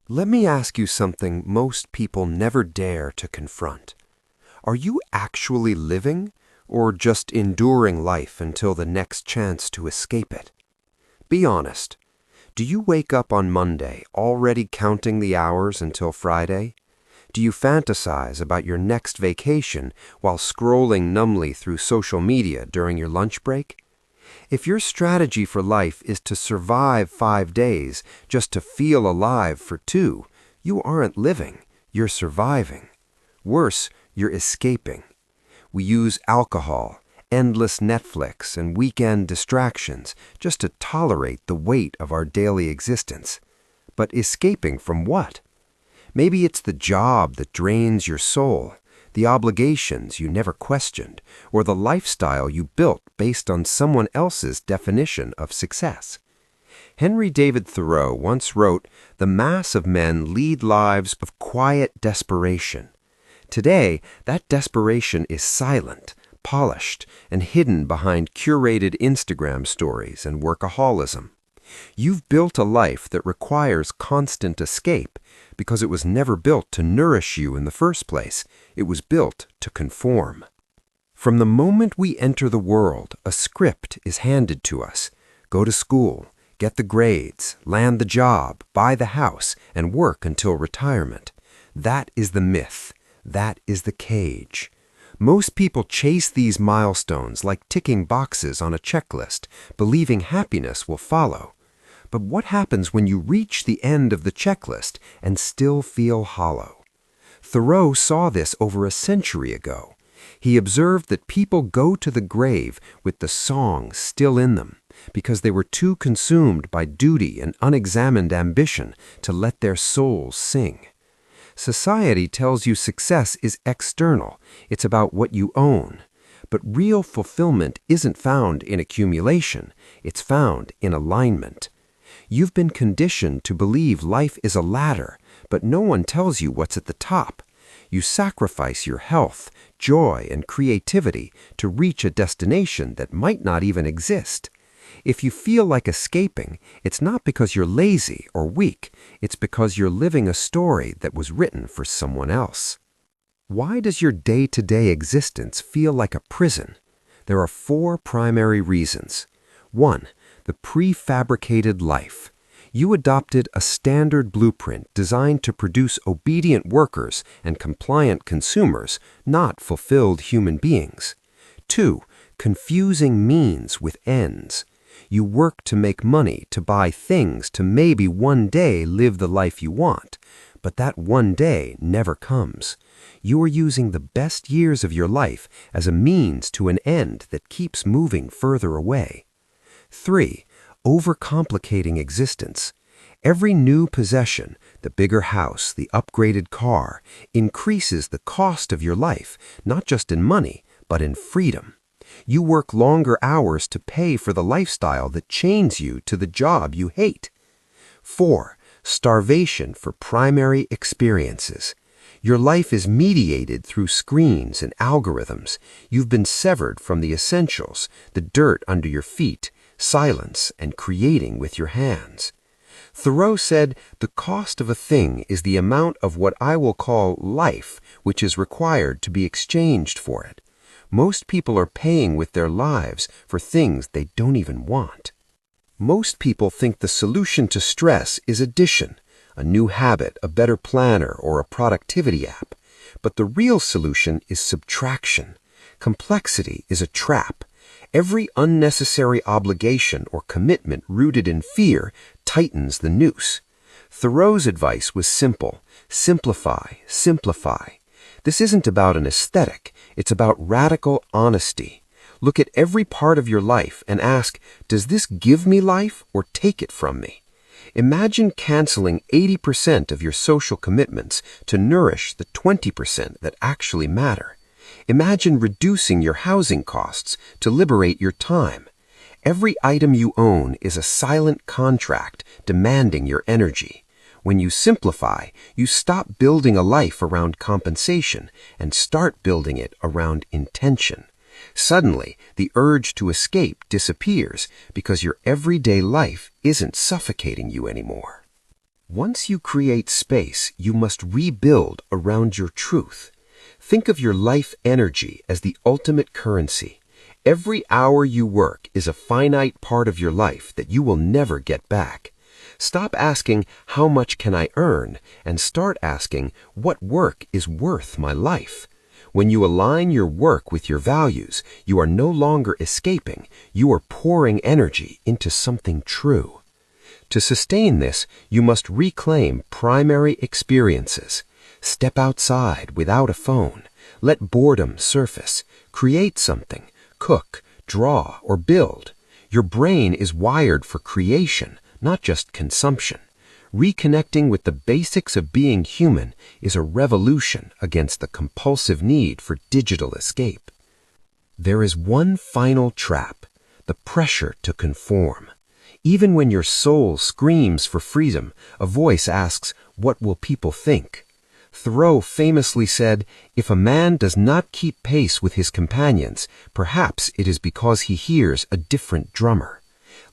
Let me ask you something most people never dare to confront. Are you actually living, or just enduring life until the next chance to escape it? Be honest. Do you wake up on Monday already counting the hours until Friday? Do you fantasize about your next vacation while scrolling numbly through social media during your lunch break? If your strategy for life is to survive 5 days just to feel alive for 2, you aren't living, you're surviving. Worse, you're escaping. We use alcohol, endless Netflix, and weekend distractions just to tolerate the weight of our daily existence. But escaping from what? Maybe it's the job that drains your soul, the obligations you never questioned, or the lifestyle you built based on someone else's definition of success. Henry David Thoreau once wrote, "The mass of men lead lives of quiet desperation." Today, that desperation is silent, polished, and hidden behind curated Instagram stories and workaholism. You've built a life that requires constant escape because it was never built to nourish you in the first place. It was built to conform. From the moment we enter the world, a script is handed to us. Go to school, get the grades, land the job, buy the house, and work until retirement. That is the myth. That is the cage. Most people chase these milestones like ticking boxes on a checklist, believing happiness will follow. But what happens when you reach the end of the checklist and still feel hollow? Thoreau saw this over a century ago. He observed that people go to the grave with the song still in them because they were too consumed by duty and unexamined ambition to let their souls sing. Society tells you success is external. It's about what you own. But real fulfillment isn't found in accumulation. It's found in alignment. You've been conditioned to believe life is a ladder, but no one tells you what's at the top. You sacrifice your health, joy, and creativity to reach a destination that might not even exist. If you feel like escaping, it's not because you're lazy or weak. It's because you're living a story that was written for someone else. Why does your day-to-day existence feel like a prison? There are 4 primary reasons. 1. The prefabricated life. You adopted a standard blueprint designed to produce obedient workers and compliant consumers, not fulfilled human beings. 2. Confusing means with ends. You work to make money, to buy things, to maybe one day live the life you want. But that one day never comes. You are using the best years of your life as a means to an end that keeps moving further away. 3. Overcomplicating existence. Every new possession, the bigger house, the upgraded car, increases the cost of your life, not just in money, but in freedom. You work longer hours to pay for the lifestyle that chains you to the job you hate. 4. Starvation for primary experiences. Your life is mediated through screens and algorithms. You've been severed from the essentials, the dirt under your feet, silence, and creating with your hands. Thoreau said, "The cost of a thing is the amount of what I will call life, which is required to be exchanged for it." Most people are paying with their lives for things they don't even want. Most people think the solution to stress is addition, a new habit, a better planner, or a productivity app. But the real solution is subtraction. Complexity is a trap. Every unnecessary obligation or commitment rooted in fear tightens the noose. Thoreau's advice was simple: simplify, simplify. This isn't about an aesthetic, it's about radical honesty. Look at every part of your life and ask, does this give me life or take it from me? Imagine canceling 80% of your social commitments to nourish the 20% that actually matter. Imagine reducing your housing costs to liberate your time. Every item you own is a silent contract demanding your energy. When you simplify, you stop building a life around compensation and start building it around intention. Suddenly, the urge to escape disappears because your everyday life isn't suffocating you anymore. Once you create space, you must rebuild around your truth. Think of your life energy as the ultimate currency. Every hour you work is a finite part of your life that you will never get back. Stop asking, how much can I earn? And start asking, what work is worth my life? When you align your work with your values, you are no longer escaping, you are pouring energy into something true. To sustain this, you must reclaim primary experiences. Step outside without a phone. Let boredom surface. Create something. Cook, draw, or build. Your brain is wired for creation, not just consumption. Reconnecting with the basics of being human is a revolution against the compulsive need for digital escape. There is one final trap: the pressure to conform. Even when your soul screams for freedom, a voice asks, "What will people think?" Thoreau famously said, "If a man does not keep pace with his companions, perhaps it is because he hears a different drummer."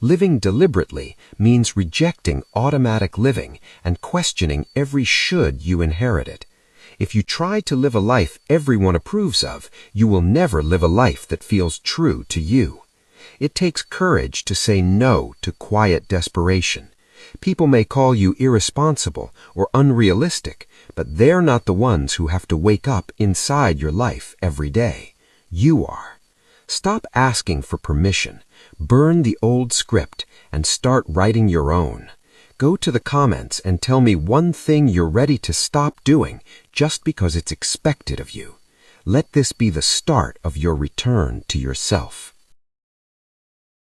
Living deliberately means rejecting automatic living and questioning every should you inherited. If you try to live a life everyone approves of, you will never live a life that feels true to you. It takes courage to say no to quiet desperation. People may call you irresponsible or unrealistic, but they're not the ones who have to wake up inside your life every day. You are. Stop asking for permission. Burn the old script and start writing your own. Go to the comments and tell me one thing you're ready to stop doing just because it's expected of you. Let this be the start of your return to yourself.